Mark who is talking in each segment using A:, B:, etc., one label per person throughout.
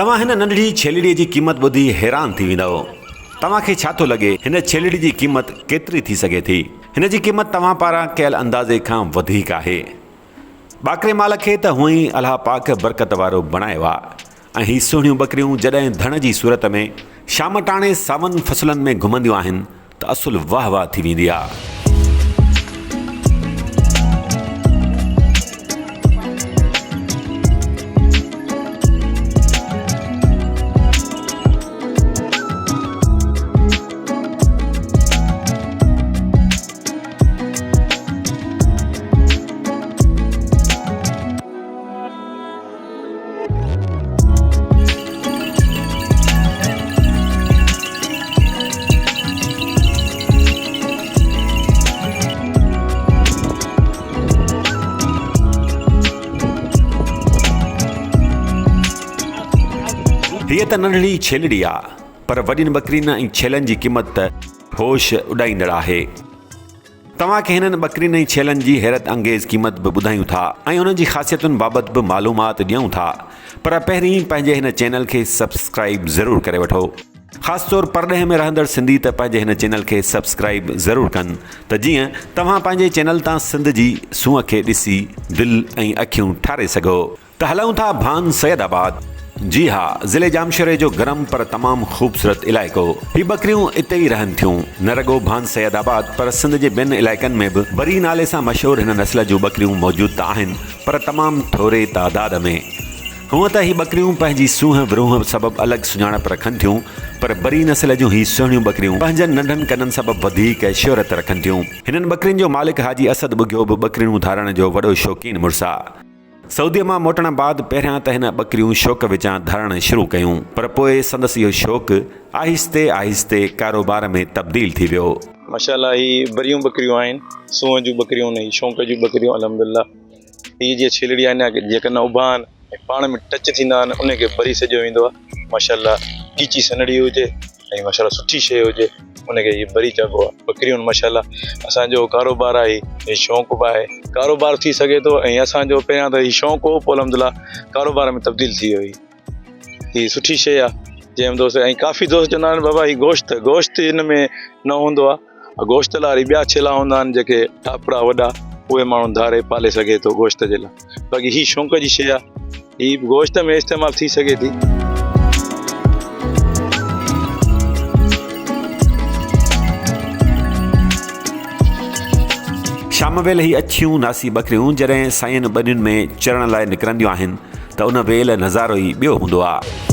A: तव्हां हिन नंढड़ी छेलड़ीअ जी क़ीमत ॿुधी हैरान थी वेंदव। तव्हांखे छा थो लॻे हिन छेलड़ी जी क़ीमत केतिरी थी सघे थी? हिन जी क़ीमत तव्हां पारां कयल अंदाज़े खां वधीक आहे। ॿाकरे माल खे त हूअं ई अलाह पाक बरकत वारो बणायो आहे ऐं हीअ सुहिणियूं ॿकरियूं जॾहिं धण जी सूरत में शाम टाणे सावनि फसलनि में घुमंदियूं आहिनि त असुलु वाह वाह थी वेंदी आहे। हीअ त नंढड़ी छेलड़ी आहे, पर वॾियुनि ॿकरियुनि ऐं छेलनि जी क़ीमत त होश उॾाईंदड़ आहे। तव्हांखे हिननि ॿकरियुनि ऐं छेलनि जी हैरत अंगेज़ क़ीमत बि ॿुधायूं था ऐं उन्हनि जी ख़ासियतुनि बाबति बि मालूमात ॾियूं था, पर पहिरीं पंहिंजे हिन चैनल खे सब्सक्राइब ज़रूरु करे वठो। ख़ासि तौरु परॾेह में रहंदड़ सिंधी त पंहिंजे हिन चैनल खे सब्सक्राइब ज़रूरु कनि त जीअं तव्हां पंहिंजे चैनल तां सिंध जी सूंहं खे ॾिसी दिलि ऐं अखियूं ठारे सघो। त हलूं था भान सैदाबाद। जी हा, ज़िले जामशोरे जो गरम पर तमामु ख़ूबसूरत इलाइक़ो। ही ॿकरियूं इते ई रहनि थियूं, न रुॻो भान सैदाबाद पर सिंध जे ॿियनि इलाइक़नि में बि बरी नाले सां मशहूरु हिन नस्ल जूं ॿकरियूं मौजूदु त आहिनि, पर तमामु थोरे तादाद में। हूअं त ही ॿकरियूं पंहिंजी सूंहं विरूंह सबबु अलॻि सुञाणप रखनि थियूं, पर बरी नस्ल जूं ही सुहिणियूं ॿकरियूं पंहिंजनि नंढनि कननि सबबु वधीक शोहरत रखनि थियूं। हिननि ॿकरियुनि जो मालिक हाजी असद ॿुॻियो बि ॿकरियूं धारण जो वॾो शौक़ीन मुड़ुसु आहे। सऊदीअ मां मोटण बाद पहिरियां त हिन ॿकरियूं शौक़ विचां धारण शुरू कयूं, पर पोइ संदसि इहो शौक़ु आहिस्ते आहिस्ते कारोबार में तब्दील थी वियो।
B: माशाल्लाह ही बरियूं ॿकरियूं आहिनि, सूंहं जूं ॿकरियूं आहिनि, शौक़ जूं ॿकरियूं अल्हम्दुलिल्लाह। हीअ जीअं छेलड़ी आहे जेका न उभान पाण में टच थींदा आहिनि उनखे बरी सॼो ईंदो आहे। माशाल्लाह कीची सनड़ी हुजे ऐं माशाल्लाह सुठी शइ हुजे उनखे हीअ बरी चइबो आहे। ॿकरियूं माशाल्लाह असांजो कारोबार आहे, हीअ शौक़ु बि आहे, कारोबार थी सघे थो ऐं असांजो पहिरियां त हीअ शौक़ु हो, पोइ अल्हम्दुलिल्लाह कारोबार में तब्दील थी वियो। हीअ सुठी शइ आहे। जंहिं दोस्त ऐं काफ़ी दोस्त चवंदा आहिनि बाबा हीअ गोश्त हिन में न हूंदो आहे, गोश्त लाइ ॿिया छेला हूंदा आहिनि जेके टापड़ा वॾा, उहे माण्हू धारे पाले सघे थो गोश्त जे लाइ। बाक़ी हीअ शौक़ जी शइ आहे, हीअ गोश्त में इस्तेमालु थी सघे थी।
A: शाम वेल ही अछियूं नासी ॿकरियूं जॾहिं साईं ॿनियुनि में चरण लाइ निकिरंदियूं आहिनि त उन वेल नज़ारो ई ॿियो हूंदो आहे।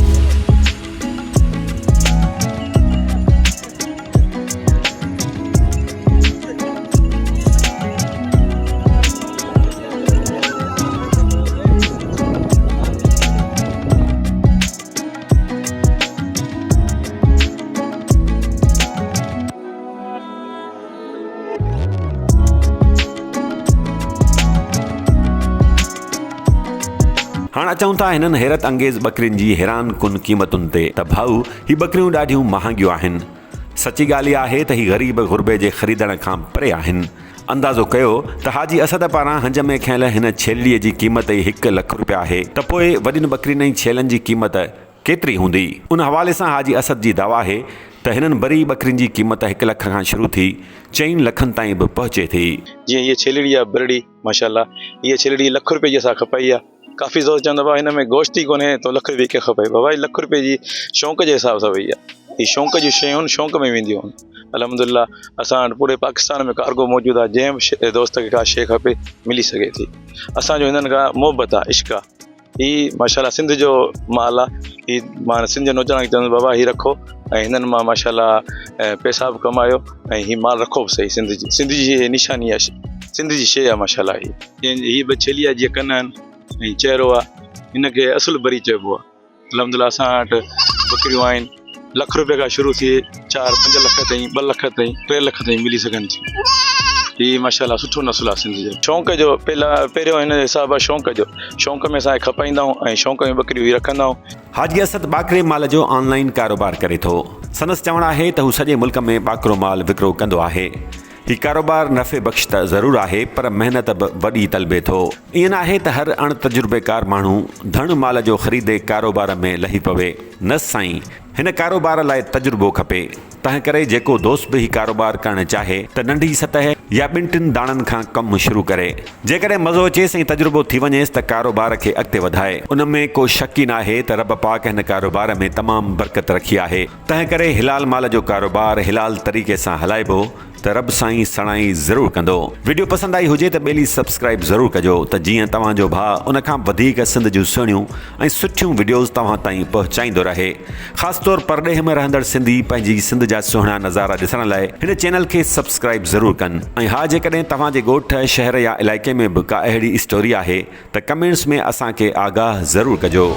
A: हाणे अचूं था हिननि हैरत अंगेज़ ॿकरियुनि जी हैरान कुन क़ीमतुनि ते त भाऊ ही ॿकरियूं ॾाढियूं महांगियूं आहिनि। सची ॻाल्हि इहा आहे त ही ग़रीब गुरबे जे ख़रीदण खां परे आहिनि। अंदाज़ो कयो त हाजी असद पारां हंज में खयल हिन छेलड़ीअ जी क़ीमत ई 1 लख रुपया आहे, त पोइ वॾियुनि ॿकरियुनि ऐं छेलनि जी क़ीमत केतिरी हूंदी? उन हवाले सां हाजी असद जी दावा आहे त हिननि बरी ॿकरियुनि जी क़ीमत 1 लख खां शुरू थी 4 लखनि ताईं बि पहुचे थी।
B: जीअं हीअ छेलड़ी आहे बरड़ी, माशाल्लाह हीअ छेलड़ी लख रुपए जी असां खपाई आहे। काफ़ी दोस्त चवंदा बाबा हिन में गोश्त ई कोन्हे तो लख रुपए खे खपे। बाबा हीअ लख रुपए जी शौक़ जे हिसाब सां वई आहे। हीअ शौक़ जूं शयूं शौक़ में वेंदियूं आहिनि। अल्हम्दुलिल्लाह असां वटि पूरे पाकिस्तान में कार्गो मौजूदु आहे, जंहिं बि दोस्त खे का शइ खपे मिली सघे थी। असांजो हिननि खां मोहबत आहे, इश्क आहे। हीअ माशाल्लाह सिंध जो माल आहे। हीअ मां सिंध जे नौजवान खे चवंदुसि बाबा हीअ रखो ऐं हिननि मां माशाल्लाह पैसा बि कमायो ऐं हीअ माल रखो बि सही। सिंध जी निशानी आहे, सिंध जी शइ आहे माशाल्लाह। हीअ बि छेली आहे, जीअं कन आहिनि ऐं चहिरो आहे, हिनखे असुलु बरी चइबो आहे। अल्हम्दुलिल्लाह असां वटि ॿकरियूं आहिनि लख रुपए खां शुरू थी 4-5 लख ताईं, 2 लख ताईं, 3 लख ताईं मिली सघनि थियूं। हीअ माशाल्लाह सुठो नस्ल आहे सिंध जो। शौक़ जो पहिरियों हिन हिसाब आहे शौक़ जो, शौक़ में असांखे खपाईंदा आहियूं ऐं शौक़ में ॿकरियूं ही रखंदा आहियूं।
A: हाजी असद ॿाकरे माल जो ऑनलाइन कारोबार करे थो। संदसि चवणु आहे त हू सॼे मुल्क में ॿाकरो माल विकिरो कंदो आहे। ही कारोबार नफ़े बख़्श त ज़रूरु आहे पर महिनत बि वॾी तलबे थो। ईअं न आहे त हर अण तजुर्बेकार माण्हू धण माल जो ख़रीदे कारोबार में लही पवे। न साईं, हिन कारोबार लाइ तजुर्बो खपे। तंहिं करे जेको दोस्त बि ही कारोबार करणु चाहे त नंढी सतह या 2-3 दाणनि खां कमु शुरू करे। जेकॾहिं मज़ो अचेसि ऐं तजुर्बो थी वञेसि त कारोबार खे अॻिते वधाए। उन में को शक ई न आहे त रब पाक हिन कारोबार में तमामु बरकत रखी आहे। तंहिं करे हिलाल माल जो कारोबार हिलाल तरीक़े सां हलाइबो त रब साईं सणाई ज़रूरु कंदो। वीडियो पसंदि आई हुजे त ॿेली सब्सक्राइब ज़रूरु कजो त जीअं तव्हांजो भाउ उन खां वधीक सिंध जूं सुहिणियूं ऐं सुठियूं वीडियोज़ तव्हां ताईं पहुचाईंदो रहे। ख़ासि तौर परॾेह में रहंदड़ सिंधी पंहिंजी सिंध जा सुहिणा नज़ारा ॾिसण लाइ हिन चैनल खे सब्सक्राइब ज़रूरु कनि। ऐं हा, जेकॾहिं तव्हांजे ॻोठ शहर या इलाइक़े में बि का अहिड़ी स्टोरी आहे त कमेंट्स में असांखे आगाह ज़रूरु कजो।